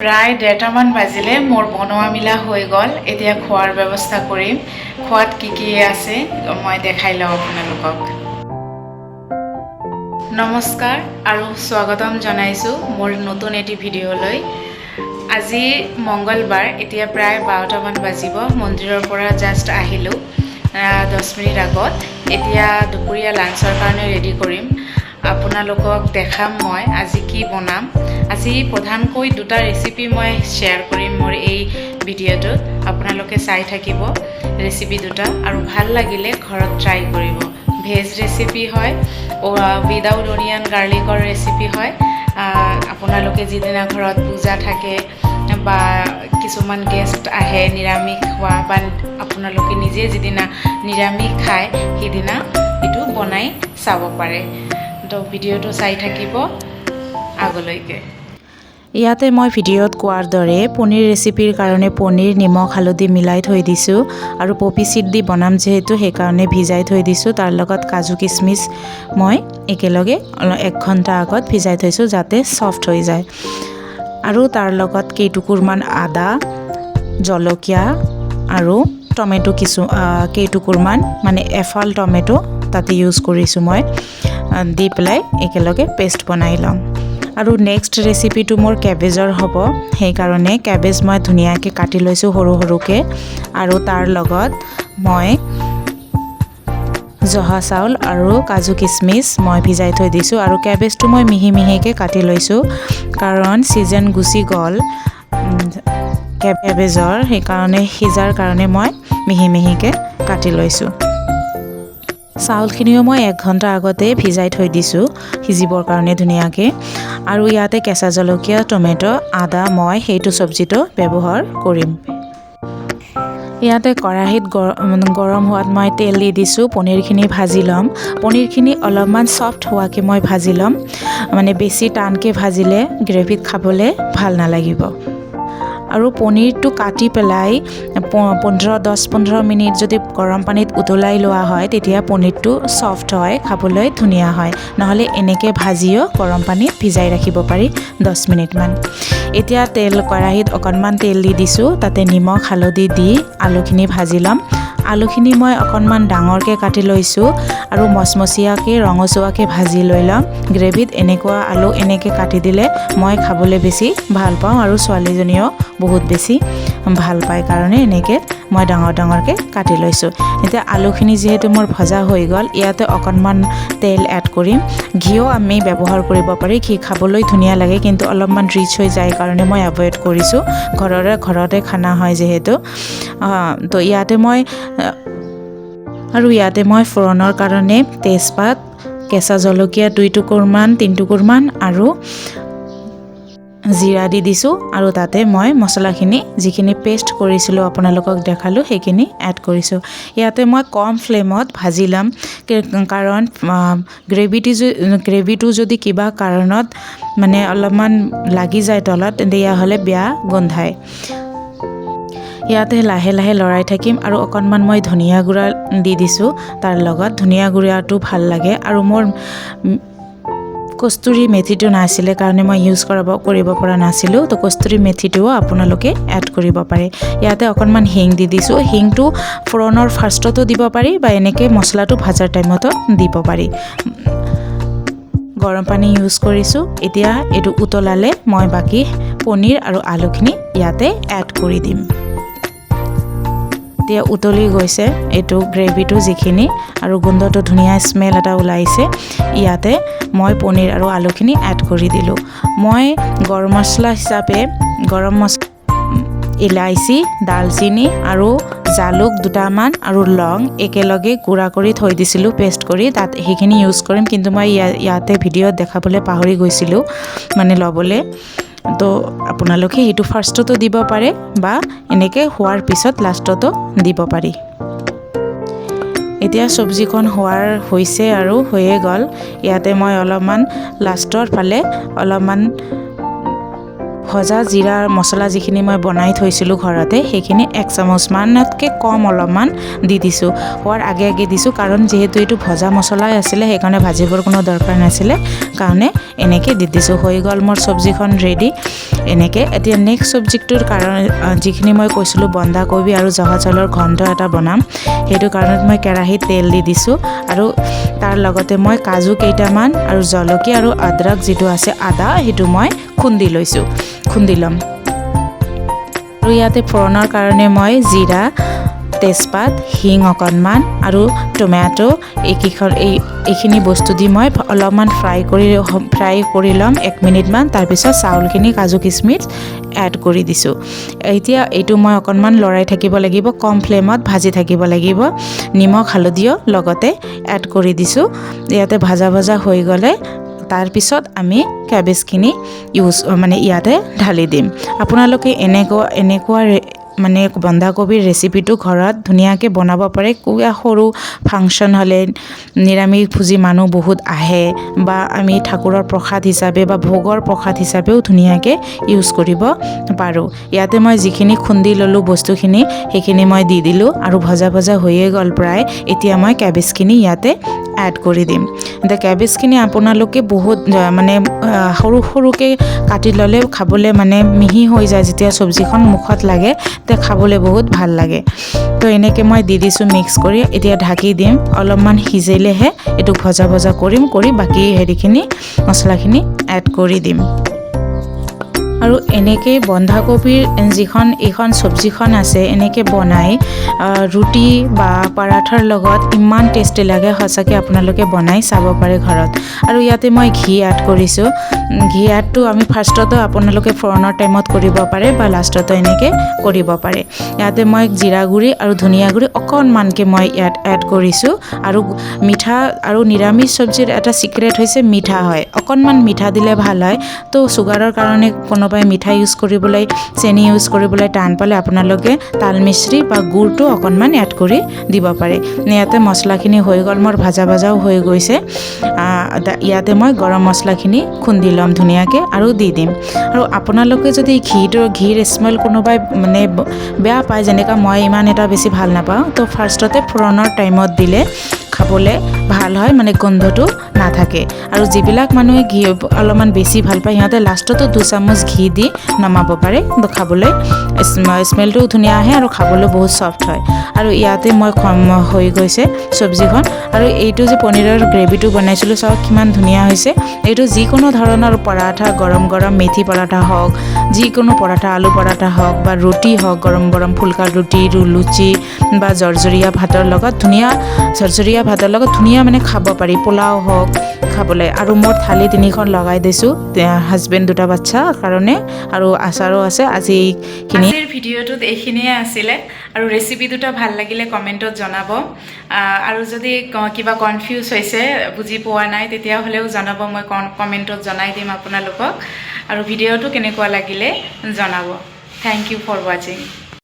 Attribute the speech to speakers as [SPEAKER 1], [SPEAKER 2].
[SPEAKER 1] প্ৰায় 1:30মান বাজিলে মোৰ বনোৱা মিলা হৈ গ'ল। এতিয়া খোৱাৰ ব্যৱস্থা কৰিম। খোৱাত কি আছে মই দেখাই লওঁ আপোনালোকক। নমস্কাৰ আৰু স্বাগতম জনাইছোঁ মোৰ নতুন এটি ভিডিঅ'লৈ। আজি মঙ্গলবাৰ, এতিয়া প্ৰায় 12টামান বাজিব। মন্দিৰৰ পৰা জাষ্ট আহিলোঁ 10 মিনিট আগত। এতিয়া দুপৰীয়া লাঞ্চৰ কাৰণে ৰেডি কৰিম। আপোনালোকক দেখাম মই আজি কি বনাম। আজি প্ৰধানকৈ দুটা ৰেচিপি মই শ্বেয়াৰ কৰিম মোৰ এই ভিডিঅ'টোত। আপোনালোকে চাই থাকিব ৰেচিপি দুটা, আৰু ভাল লাগিলে ঘৰত ট্ৰাই কৰিব। ভেজ ৰেচিপি হয়, উইদাউট অনিয়ন গাৰ্লিকৰ ৰেচিপি হয়। আপোনালোকে যিদিনা ঘৰত পূজা থাকে বা কিছুমান গেষ্ট আহে নিৰামিষ খোৱা, বা আপোনালোকে নিজে যিদিনা নিৰামিষ খায় সেইদিনা এইটো বনাই চাব পাৰে। তো ভিডিঅ'টো চাই থাকিব আগলৈকে।
[SPEAKER 2] ইয়াতে মই ভিডিঅ'ত কোৱাৰ দৰে পনীৰ ৰেচিপিৰ কাৰণে পনীৰ নিমখ হালধি মিলাই থৈ দিছোঁ, আৰু পপি চিড দি বনাম যিহেতু সেইকাৰণে ভিজাই থৈ দিছোঁ। তাৰ লগত কাজু কিচমিচ মই একেলগে 1 ঘণ্টা আগত ভিজাই থৈছোঁ যাতে ছফ্ট হৈ যায়। আৰু তাৰ লগত কেইটুকুৰমান আদা, জলকীয়া আৰু টমেটো কেইটুকুৰমান, মানে এফাল টমেটো তাতে ইউজ কৰিছোঁ মই, দি পেলাই একেলগে পেষ্ট বনাই ল'ম। আৰু নেক্সট ৰেচিপিটো মোৰ কেবেজৰ হ'ব, সেইকাৰণে কেবেজ মই ধুনীয়াকৈ কাটি লৈছোঁ সৰু সৰুকৈ। আৰু তাৰ লগত মই জহা চাউল আৰু কাজু কিচমিচ মই ভিজাই থৈ দিছোঁ, আৰু কেবেজটো মই মিহি মিহিকৈ কাটি লৈছোঁ কাৰণ ছিজন গুচি গ'ল কেবেজৰ, সেইকাৰণে সিজাৰ কাৰণে মই মিহি মিহিকৈ কাটি লৈছোঁ। চাউলখিনিও মই 1 ঘণ্টা আগতে ভিজাই থৈ দিছোঁ সিজিবৰ কাৰণে ধুনীয়াকৈ। আৰু ইয়াতে কেঁচা জলকীয়া, টমেটো, আদা মই সেইটো চব্জিটো ব্যৱহাৰ কৰিম। ইয়াতে কেৰাহীত গৰম হোৱাত মই তেল দি দিছোঁ। পনীৰখিনি ভাজি ল'ম। পনীৰখিনি অলপমান ছফ্ট হোৱাকৈ মই ভাজি ল'ম, মানে বেছি টানকৈ ভাজিলে গ্ৰেভিত খাবলৈ ভাল নালাগিব। আৰু পনীৰটো কাটি পেলাই 10-15 মিনিট যদি গৰম পানীত উতলাই লোৱা হয় তেতিয়া পনীৰটো ছফ্ট হয়, খাবলৈ ধুনীয়া হয়। নহ'লে এনেকৈ ভাজিও গৰম পানীত ভিজাই ৰাখিব পাৰি 10 মিনিটমান। এতিয়া কেৰাহীত অকণমান তেল দি দিছোঁ, তাতে নিমখ হালধি দি আলুখিনি ভাজি ল'ম। আলুখিনি মই অকণমান ডাঙৰকৈ কাটি লৈছোঁ আৰু মচমচীয়াকৈ ৰঙচুৱাকৈ ভাজি লৈ ল'ম। গ্ৰেভিত এনেকুৱা আলু এনেকৈ কাটি দিলে মই খাবলৈ বেছি ভাল পাওঁ, আৰু ছোৱালীজনীও বহুত বেছি ভাল পায় কাৰণে এনেকৈ মই ডাঙৰকৈ কাটি লৈছোঁ। এতিয়া আলুখিনি যিহেতু মোৰ ভজা হৈ গ'ল, ইয়াতে অকণমান তেল এড কৰিম। ঘিও আমি ব্যৱহাৰ কৰিব পাৰি, ঘি খাবলৈ ধুনীয়া লাগে কিন্তু অলপমান ৰিচ হৈ যায় কাৰণে মই এভইড কৰিছোঁ। ঘৰতে খানা হয় যিহেতু। তো ইয়াতে মই ফোড়নৰ কাৰণে তেজপাত, কেঁচা জলকীয়া 2 টুকুৰমান 3 টুকুৰমান আৰু জিৰা দি দিছোঁ, আৰু তাতে মই মছলাখিনি যিখিনি পেষ্ট কৰিছিলোঁ আপোনালোকক দেখালোঁ সেইখিনি এড কৰিছোঁ। ইয়াতে মই কম ফ্লেমত ভাজি ল'ম কাৰণ গ্ৰেভিটো যদি কিবা কাৰণত মানে অলপমান লাগি যায় তলত তেতিয়াহ'লে বেয়া গোন্ধায়। ইয়াতে লাহে লাহে লৰাই থাকিম, আৰু অকণমান মই ধনিয়া গুড়া দি দিছোঁ তাৰ লগত। ধনিয়া গুড়াটো ভাল লাগে, আৰু মোৰ কস্তুৰী মেথিটো নাছিলে কাৰণে মই ইউজ কৰিব পৰা নাছিলোঁ। তো কস্তুৰী মেথিটোও আপোনালোকে এড কৰিব পাৰে। ইয়াতে অকণমান হিং দি দিছোঁ। হিংটো ফোড়নৰ ফাৰ্ষ্টতো দিব পাৰি বা এনেকৈ মছলাটো ভাজাৰ টাইমতো দিব পাৰি। গৰম পানী ইউজ কৰিছোঁ। এতিয়া এইটো উতলালে মই বাকী পনীৰ আৰু আলুখিনি ইয়াতে এড কৰি দিম। এতিয়া উতলি গৈছে এইটো গ্ৰেভিটো যিখিনি, আৰু গোন্ধটো ধুনীয়া স্মেল এটা ওলাইছে। ইয়াতে মই পনীৰ আৰু আলুখিনি এড কৰি দিলোঁ। মই গৰম মছলা হিচাপে ইলাইচি, দালচিনি আৰু জালুক 2টামান আৰু লং একেলগে গুড়া কৰি থৈ দিছিলোঁ পেষ্ট কৰি, তাত সেইখিনি ইউজ কৰিম। কিন্তু মই ইয়াতে ভিডিঅ'ত দেখাবলৈ পাহৰি গৈছিলোঁ মানে ল'বলৈ। তো আপোনালোকে সেইটো ফাৰ্ষ্টতো দিব পাৰে বা এনেকৈ হোৱাৰ পিছত লাষ্টতো দিব পাৰি। এতিয়া চব্জিখন হৈছে আৰু হৈয়ে গ'ল। ইয়াতে মই অলপমান লাষ্টৰ ফালে অলপমান ভজা জিৰা মছলা যিখিনি মই বনাই থৈছিলোঁ ঘৰতে সেইখিনি 1 চামুচমানতকৈ কম অলপমান দি দিছোঁ হোৱাৰ আগে আগে দিছোঁ কাৰণ যিহেতু এইটো ভজা মছলাই আছিলে সেইকাৰণে ভাজিবৰ কোনো দৰকাৰ নাছিলে কাৰণে এনেকৈ দি দিছোঁ হৈ গ'ল মোৰ চব্জিখন ৰেডি এনেকৈ এতিয়া নেক্সট চব্জিটোৰ কাৰণে যিখিনি মই কৈছিলোঁ বন্ধাকবি আৰু জহা চাউলৰ ঘণ্ট এটা বনাম সেইটো কাৰণত মই কেৰাহীত তেল দি দিছোঁ আৰু তাৰ লগতে মই কাজু কেইটামান আৰু জলকীয়া আৰু আদৰক যিটো আছে আদা সেইটো মই খুন্দি ল'ম আৰু ইয়াতে ফোড়নৰ কাৰণে মই জিৰা তেজপাত হিং অকণমান আৰু টমেটো এইখিনি বস্তু দি মই অলপমান ফ্ৰাই কৰি ল'ম 1 মিনিটমান তাৰপিছত চাউলখিনি কাজু কিচমিচ এড কৰি দিছোঁ এতিয়া এইটো মই অকণমান লৰাই থাকিব লাগিব কম ফ্লেমত ভাজি থাকিব লাগিব নিমখ হালধিও লগতে এড কৰি দিছোঁ ইয়াতে ভাজা হৈ গ'লে তাৰপিছত আমি কেবেজখিনি ইয়াতে ঢালি দিম আপোনালোকে এনেকুৱা মানে বন্ধাকবিৰ ৰেচিপিটো ঘৰত ধুনীয়াকৈ বনাব পাৰে সৰু ফাংচন হ'লে নিৰামিষভোজী মানুহ বহুত আহে বা আমি ঠাকুৰৰ প্ৰসাদ হিচাপে বা ভোগৰ প্ৰসাদ হিচাপেও ধুনীয়াকৈ ইউজ কৰিব পাৰোঁ ইয়াতে মই যিখিনি খুন্দি ল'লোঁ বস্তুখিনি সেইখিনি মই দি দিলোঁ আৰু ভজা হৈয়ে গ'ল প্ৰায় এতিয়া মই কেবেজখিনি ইয়াতে এড কৰি দিম এতিয়া কেবেজখিনি আপোনালোকে বহুত মানে সৰুকৈ কাটি ল'লে খাবলৈ মানে মিহি হৈ যায় যেতিয়া চব্জিখন মুখত লাগে তেতিয়া খাবলৈ বহুত ভাল লাগে তো এনেকৈ মই দি দিছোঁ মিক্স কৰি এতিয়া ঢাকি দিম অলপমান সিজিলেহে এইটো ভজা কৰি বাকী হেৰিখিনি মছলাখিনি এড কৰি দিম আৰু এনেকৈ বন্ধাকবিৰ এইখন চব্জিখন আছে এনেকৈ বনাই ৰুটি বা পৰাঠাৰ লগত ইমান টেষ্টি লাগে সঁচাকৈ আপোনালোকে বনাই চাব পাৰে ঘৰত আৰু ইয়াতে মই ঘি এড কৰিছোঁ ঘি এডটো আমি ফাৰ্ষ্টতো আপোনালোকে ফোড়নৰ টাইমত কৰিব পাৰে বা লাষ্টতো এনেকৈ কৰিব পাৰে ইয়াতে মই জিৰা গুড়ি আৰু ধনিয়া গুড়ি অকণমানকৈ মই ইয়াত এড কৰিছোঁ আৰু মিঠা আৰু নিৰামিষ চব্জিৰ এটা চিক্ৰেট হৈছে মিঠা হয় অকণমান মিঠা দিলে ভাল হয় তো চুগাৰৰ কাৰণে কোনোবাই মিঠা ইউজ কৰিবলৈ চেনি ইউজ কৰিবলৈ টান পালে আপোনালোকে তাল মিশ্ৰি বা গুড়টো অকণমান এড কৰি দিব পাৰে ইয়াতে মছলাখিনি হৈ গ'ল মোৰ ভাজাও হৈ গৈছে ইয়াতে মই গৰম মছলাখিনি খুন্দি ল'ম ধুনীয়াকৈ আৰু দি দিম আৰু আপোনালোকে যদি ঘিৰ স্মেল কোনোবাই মানে বেয়া পায় যেনেকৈ মই ইমান এটা বেছি ভাল নাপাওঁ তো ফাৰ্ষ্টতে ফোড়নৰ টাইমত দিলে খাবলৈ ভাল হয় মানে গোন্ধটো নাথাকে আৰু যিবিলাক মানুহে ঘি অলপমান বেছি ভাল পায় সিহঁতে লাষ্টতো 2 চামুচ ঘি দি নমাব পাৰে খাবলৈ স্মেলটোও ধুনীয়া আহে আৰু খাবলৈ বহুত চফ্ট হয় আৰু ইয়াতে মই হৈ গৈছে চব্জিখন আৰু এইটো যে পনীৰৰ গ্ৰেভিটো বনাইছিলোঁ চাওক কিমান ধুনীয়া হৈছে এইটো যিকোনো ধৰণৰ পৰাঠা গৰম মেথি পৰাঠা হওক যিকোনো পৰাঠা আলু পৰাঠা হওক বা ৰুটি হওক গৰম ফুলকা ৰুটি লুচি বা জৰ্জৰীয়া ভাতৰ লগত ধুনীয়া মানে খাব পাৰি পোলাও হওক খাবলৈ আৰু মোৰ থালি 3খন লগাই দিছোঁ হাজবেণ্ড 2টা বাচ্চা কাৰণে আৰু আচাৰো আছে আজিৰ ভিডিঅ'টোত এইখিনিয়ে আছিলে আৰু ৰেচিপি দুটা ভাল লাগিলে কমেণ্টত জনাব আৰু যদি কিবা কনফিউজ হৈছে বুজি পোৱা নাই তেতিয়াহ'লেও জনাব মই কমেণ্টত জনাই দিম আপোনালোকক আৰু ভিডিঅ'টো কেনেকুৱা লাগিলে জনাব থ্যাংক ইউ ফৰ ৱাচিং